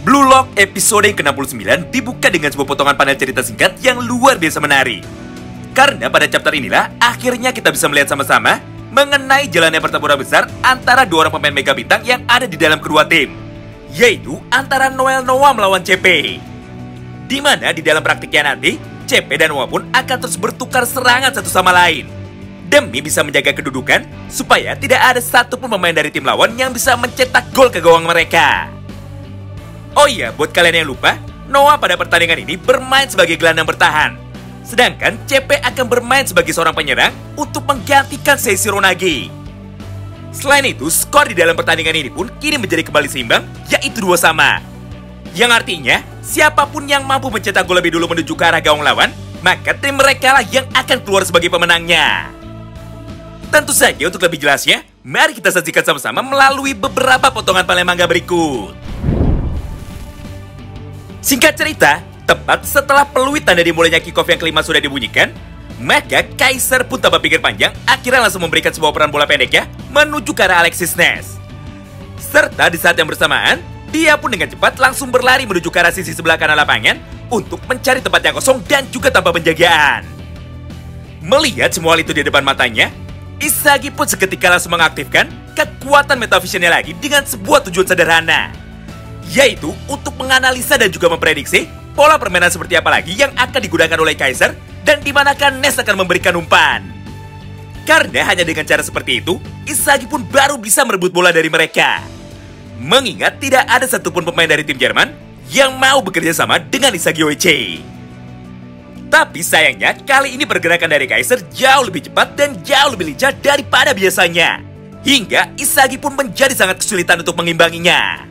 Blue Lock episode ke-69 dibuka dengan sebuah potongan panel cerita singkat yang luar biasa menarik. Karena pada chapter inilah akhirnya kita bisa melihat sama-sama mengenai jalannya pertempuran besar antara dua orang pemain mega bintang yang ada di dalam kedua tim, yaitu antara Noel Noah melawan CP. Di mana di dalam praktiknya nanti, CP dan Noah pun akan terus bertukar serangan satu sama lain demi bisa menjaga kedudukan supaya tidak ada satupun pemain dari tim lawan yang bisa mencetak gol ke gawang mereka. Oh iya, buat kalian yang lupa, Noah pada pertandingan ini bermain sebagai gelandang bertahan. Sedangkan CP akan bermain sebagai seorang penyerang untuk menggantikan Seishi Ronagi. Selain itu, skor di dalam pertandingan ini pun kini menjadi kembali seimbang, yaitu 2-2. Yang artinya, siapapun yang mampu mencetak gol lebih dulu menuju ke arah gawang lawan, maka tim mereka lah yang akan keluar sebagai pemenangnya. Tentu saja untuk lebih jelasnya, mari kita saksikan sama-sama melalui beberapa potongan panel manga berikut. Singkat cerita, tepat setelah peluit tanda dimulainya kick-off yang kelima sudah dibunyikan, maka Kaiser pun tanpa pikir panjang akhirnya langsung memberikan sebuah peran bola pendeknya menuju ke arah Alexis Ness. Serta di saat yang bersamaan, dia pun dengan cepat langsung berlari menuju ke arah sisi sebelah kanan lapangan untuk mencari tempat yang kosong dan juga tanpa penjagaan. Melihat semua hal itu di depan matanya, Isagi pun seketika langsung mengaktifkan kekuatan metavisionnya lagi dengan sebuah tujuan sederhana, yaitu untuk menganalisa dan juga memprediksi pola permainan seperti apa lagi yang akan digunakan oleh Kaiser dan di manakah Ness akan memberikan umpan. Karena hanya dengan cara seperti itu, Isagi pun baru bisa merebut bola dari mereka. Mengingat tidak ada satupun pemain dari tim Jerman yang mau bekerja sama dengan Isagi Oichi. Tapi sayangnya, kali ini pergerakan dari Kaiser jauh lebih cepat dan jauh lebih lincah daripada biasanya. Hingga Isagi pun menjadi sangat kesulitan untuk mengimbanginya.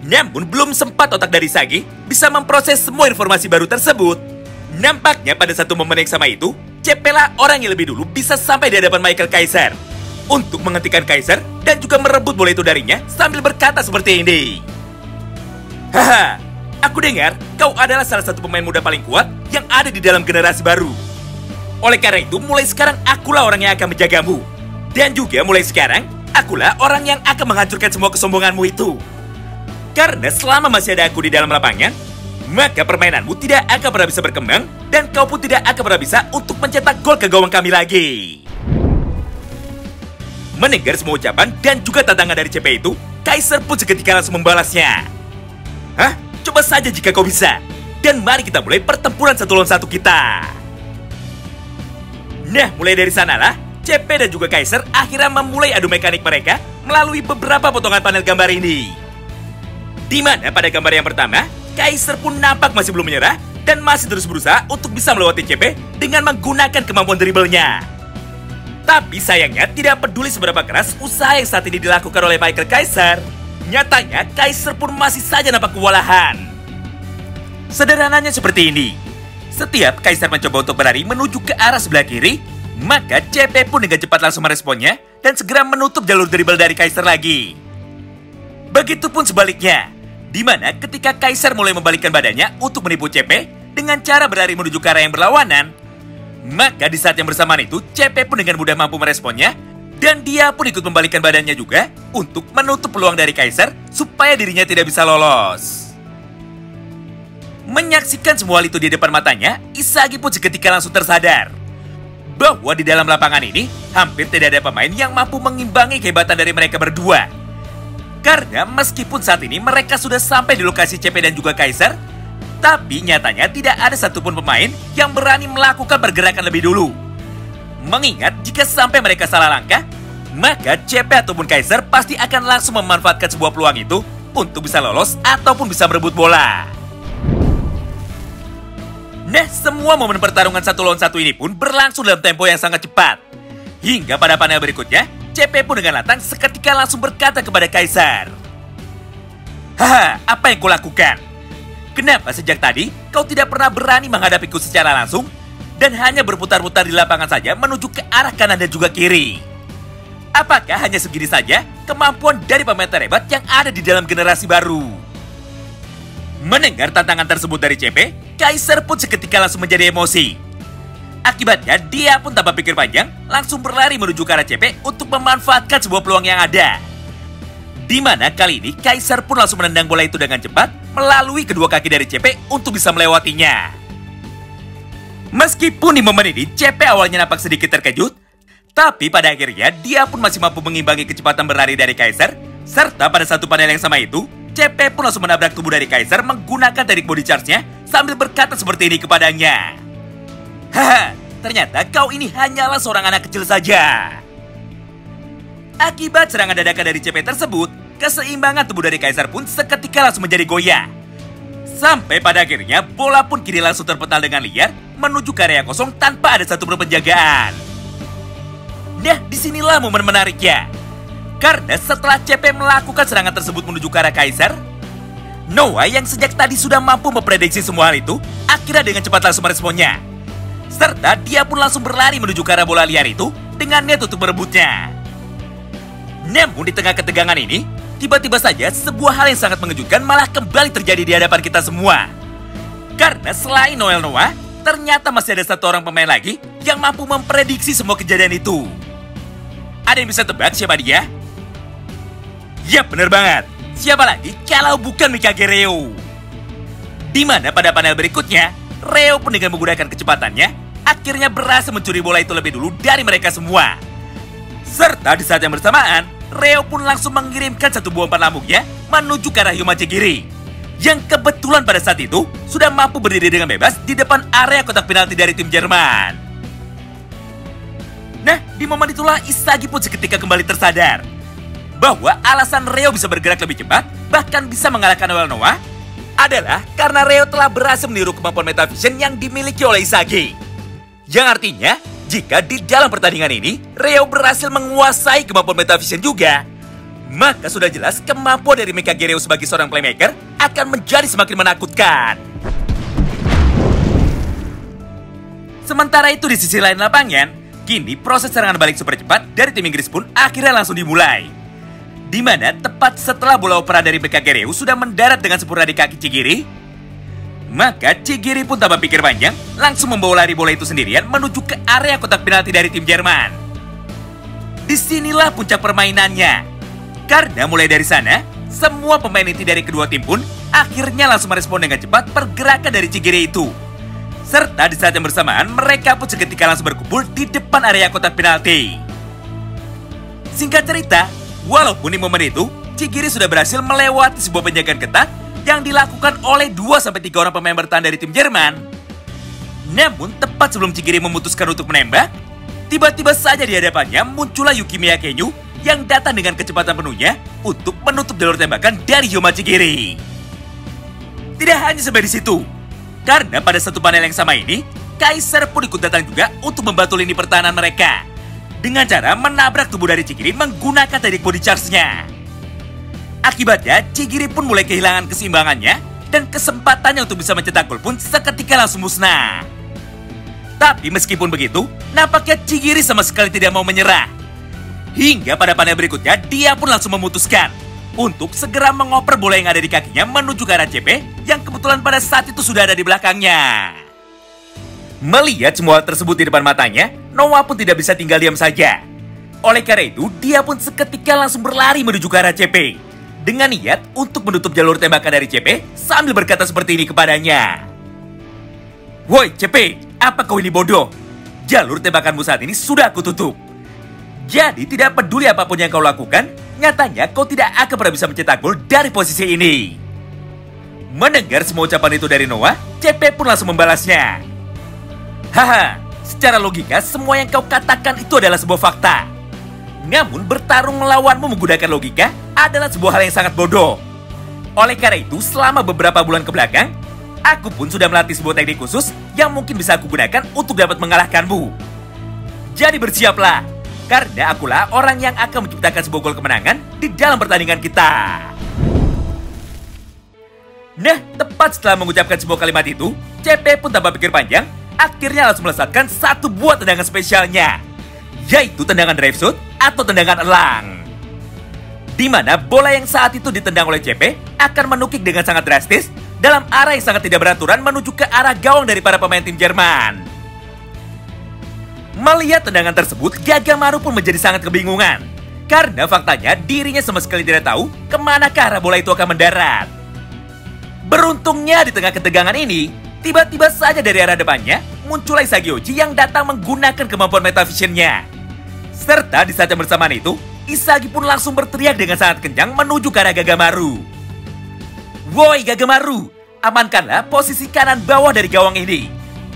Namun belum sempat otak dari Isagi bisa memproses semua informasi baru tersebut. Nampaknya pada satu momen yang sama itu, CP lah orang yang lebih dulu bisa sampai di hadapan Michael Kaiser untuk menghentikan Kaiser dan juga merebut bola itu darinya sambil berkata seperti ini. Haha, aku dengar kau adalah salah satu pemain muda paling kuat yang ada di dalam generasi baru. Oleh karena itu, mulai sekarang akulah orang yang akan menjagamu. Dan juga mulai sekarang, akulah orang yang akan menghancurkan semua kesombonganmu itu. Karena selama masih ada aku di dalam lapangan, maka permainanmu tidak akan pernah bisa berkembang dan kau pun tidak akan pernah bisa untuk mencetak gol ke gawang kami lagi. Mendengar semua ucapan dan juga tantangan dari CP itu, Kaiser pun seketika langsung membalasnya. Hah? Coba saja jika kau bisa. Dan mari kita mulai pertempuran 1 lawan 1 kita. Nah, mulai dari sanalah, CP dan juga Kaiser akhirnya memulai adu mekanik mereka melalui beberapa potongan panel gambar ini. Di mana pada gambar yang pertama, Kaiser pun nampak masih belum menyerah dan masih terus berusaha untuk bisa melewati CP dengan menggunakan kemampuan dribblenya. Tapi sayangnya tidak peduli seberapa keras usaha yang saat ini dilakukan oleh Michael Kaiser, nyatanya Kaiser pun masih saja nampak kewalahan. Sederhananya seperti ini, setiap Kaiser mencoba untuk berlari menuju ke arah sebelah kiri, maka CP pun dengan cepat langsung meresponnya dan segera menutup jalur dribble dari Kaiser lagi. Begitupun sebaliknya, di mana ketika Kaiser mulai membalikkan badannya untuk menipu CP dengan cara berlari menuju ke arah yang berlawanan, maka di saat yang bersamaan itu CP pun dengan mudah mampu meresponnya dan dia pun ikut membalikkan badannya juga untuk menutup peluang dari Kaiser supaya dirinya tidak bisa lolos. Menyaksikan semua hal itu di depan matanya, Isagi pun seketika langsung tersadar bahwa di dalam lapangan ini hampir tidak ada pemain yang mampu mengimbangi kehebatan dari mereka berdua. Karena meskipun saat ini mereka sudah sampai di lokasi CP dan juga Kaiser, tapi nyatanya tidak ada satupun pemain yang berani melakukan pergerakan lebih dulu. Mengingat jika sampai mereka salah langkah, maka CP ataupun Kaiser pasti akan langsung memanfaatkan sebuah peluang itu untuk bisa lolos ataupun bisa merebut bola. Nah, semua momen pertarungan 1 lawan 1 ini pun berlangsung dalam tempo yang sangat cepat. Hingga pada panel berikutnya, CP pun dengan lantang seketika langsung berkata kepada Kaiser. Haha, apa yang kau lakukan? Kenapa sejak tadi kau tidak pernah berani menghadapiku secara langsung dan hanya berputar-putar di lapangan saja menuju ke arah kanan dan juga kiri? Apakah hanya segini saja kemampuan dari pemain terhebat yang ada di dalam generasi baru? Mendengar tantangan tersebut dari CP, Kaiser pun seketika langsung menjadi emosi. Akibatnya, dia pun tanpa pikir panjang, langsung berlari menuju ke arah CP untuk memanfaatkan sebuah peluang yang ada. Di mana kali ini Kaiser pun langsung menendang bola itu dengan cepat melalui kedua kaki dari CP untuk bisa melewatinya. Meskipun di momen ini CP awalnya nampak sedikit terkejut, tapi pada akhirnya dia pun masih mampu mengimbangi kecepatan berlari dari Kaiser, serta pada satu panel yang sama itu, CP pun langsung menabrak tubuh dari Kaiser menggunakan teknik body charge-nya sambil berkata seperti ini kepadanya. Haha, ternyata kau ini hanyalah seorang anak kecil saja. Akibat serangan dadakan dari CP tersebut, keseimbangan tubuh dari Kaiser pun seketika langsung menjadi goyah. Sampai pada akhirnya bola pun kini langsung terpental dengan liar menuju ke area kosong tanpa ada satupun penjagaan. Nah, disinilah momen menariknya. Karena setelah CP melakukan serangan tersebut menuju ke arah Kaiser, Noah yang sejak tadi sudah mampu memprediksi semua hal itu, akhirnya dengan cepat langsung meresponnya. Serta dia pun langsung berlari menuju ke arah bola liar itu dengan niat untuk merebutnya. Namun di tengah ketegangan ini, tiba-tiba saja sebuah hal yang sangat mengejutkan malah kembali terjadi di hadapan kita semua. Karena selain Noah, ternyata masih ada satu orang pemain lagi yang mampu memprediksi semua kejadian itu. Ada yang bisa tebak siapa dia? Ya, bener banget. Siapa lagi kalau bukan Mikage Reo? Di mana pada panel berikutnya, Reo pun dengan menggunakan kecepatannya, akhirnya berhasil mencuri bola itu lebih dulu dari mereka semua. Serta di saat yang bersamaan, Reo pun langsung mengirimkan satu buah umpan lambungnya menuju ke arah Yomachigiri, yang kebetulan pada saat itu sudah mampu berdiri dengan bebas di depan area kotak penalti dari tim Jerman. Nah, di momen itulah Isagi pun seketika kembali tersadar bahwa alasan Reo bisa bergerak lebih cepat, bahkan bisa mengalahkan Noah, adalah karena Reo telah berhasil meniru kemampuan Metavision yang dimiliki oleh Isagi. Yang artinya, jika di dalam pertandingan ini, Reo berhasil menguasai kemampuan Metavision juga, maka sudah jelas kemampuan dari Mikage Reo sebagai seorang playmaker akan menjadi semakin menakutkan. Sementara itu di sisi lain lapangan, kini proses serangan balik super cepat dari tim Inggris pun akhirnya langsung dimulai. Di mana tepat setelah bola operan dari Mikage Reo sudah mendarat dengan sempurna di kaki Chigiri, maka Chigiri pun tanpa pikir panjang langsung membawa lari bola itu sendirian menuju ke area kotak penalti dari tim Jerman. Disinilah puncak permainannya. Karena mulai dari sana, semua pemain inti dari kedua tim pun akhirnya langsung merespon dengan cepat pergerakan dari Chigiri itu. Serta di saat yang bersamaan, mereka pun seketika langsung berkumpul di depan area kotak penalti. Singkat cerita, walaupun di momen itu, Chigiri sudah berhasil melewati sebuah penjagaan ketat yang dilakukan oleh 2-3 orang pemain bertahan dari tim Jerman. Namun, tepat sebelum Chigiri memutuskan untuk menembak, tiba-tiba saja di hadapannya muncullah Yuki Miyakenyu yang datang dengan kecepatan penuhnya untuk menutup jalur tembakan dari Yomachigiri. Tidak hanya sampai di situ, karena pada satu panel yang sama ini, Kaiser pun ikut datang juga untuk membantu lini pertahanan mereka dengan cara menabrak tubuh dari Chigiri menggunakan teknik body charge-nya. Akibatnya, Chigiri pun mulai kehilangan keseimbangannya dan kesempatannya untuk bisa mencetak gol pun seketika langsung musnah. Tapi meskipun begitu, nampaknya Chigiri sama sekali tidak mau menyerah. Hingga pada panel berikutnya, dia pun langsung memutuskan untuk segera mengoper bola yang ada di kakinya menuju ke arah CP yang kebetulan pada saat itu sudah ada di belakangnya. Melihat semua hal tersebut di depan matanya, Noah pun tidak bisa tinggal diam saja. Oleh karena itu, dia pun seketika langsung berlari menuju ke arah CP dengan niat untuk menutup jalur tembakan dari CP sambil berkata seperti ini kepadanya. Woi CP, apa kau ini bodoh? Jalur tembakanmu saat ini sudah aku tutup. Jadi tidak peduli apapun yang kau lakukan, nyatanya kau tidak akan pernah bisa mencetak gol dari posisi ini. Mendengar semua ucapan itu dari Noah, CP pun langsung membalasnya. Haha, secara logika semua yang kau katakan itu adalah sebuah fakta. Namun bertarung melawanmu menggunakan logika adalah sebuah hal yang sangat bodoh. Oleh karena itu, selama beberapa bulan kebelakang, aku pun sudah melatih sebuah teknik khusus yang mungkin bisa aku gunakan untuk dapat mengalahkanmu. Jadi bersiaplah, karena akulah orang yang akan menciptakan sebuah gol kemenangan di dalam pertandingan kita. Nah, tepat setelah mengucapkan sebuah kalimat itu, CP pun tanpa pikir panjang, akhirnya langsung melesatkan satu buah tendangan spesialnya, yaitu tendangan drive shot atau tendangan elang. Di mana bola yang saat itu ditendang oleh CP akan menukik dengan sangat drastis dalam arah yang sangat tidak beraturan menuju ke arah gawang dari para pemain tim Jerman. Melihat tendangan tersebut, Gagamaru pun menjadi sangat kebingungan. Karena faktanya dirinya sama sekali tidak tahu kemana ke arah bola itu akan mendarat. Beruntungnya di tengah ketegangan ini, tiba-tiba saja dari arah depannya muncul Isagi Oji yang datang menggunakan kemampuan Metavision-nya. Serta di saat yang bersamaan itu, Isagi pun langsung berteriak dengan sangat kencang menuju ke arah Gagamaru. "Woi Gagamaru, amankanlah posisi kanan bawah dari gawang ini,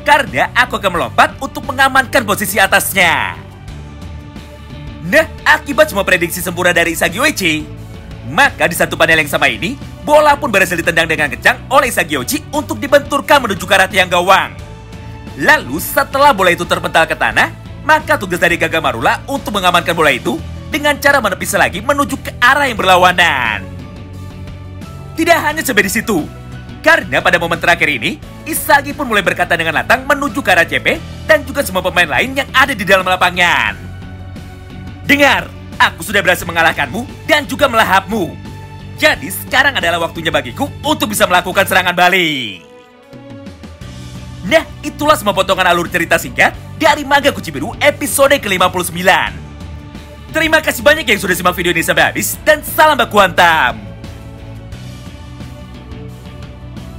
karena aku akan melompat untuk mengamankan posisi atasnya." Nah, akibat semua prediksi sempurna dari Isagi Oji, maka di satu panel yang sama ini, bola pun berhasil ditendang dengan kencang oleh Isagi Oji untuk dibenturkan menuju ke arah tiang gawang. Lalu setelah bola itu terpental ke tanah, maka tugas dari Gagamaru lah untuk mengamankan bola itu dengan cara menepis lagi menuju ke arah yang berlawanan. Tidak hanya sampai di situ, karena pada momen terakhir ini, Isagi pun mulai berkata dengan lantang menuju ke arah CP dan juga semua pemain lain yang ada di dalam lapangan. "Dengar, aku sudah berhasil mengalahkanmu dan juga melahapmu. Jadi sekarang adalah waktunya bagiku untuk bisa melakukan serangan balik." Nah, itulah semua potongan alur cerita singkat dari manga Kuchibiru episode ke-59. Terima kasih banyak yang sudah simak video ini sampai habis dan salam baku hantam.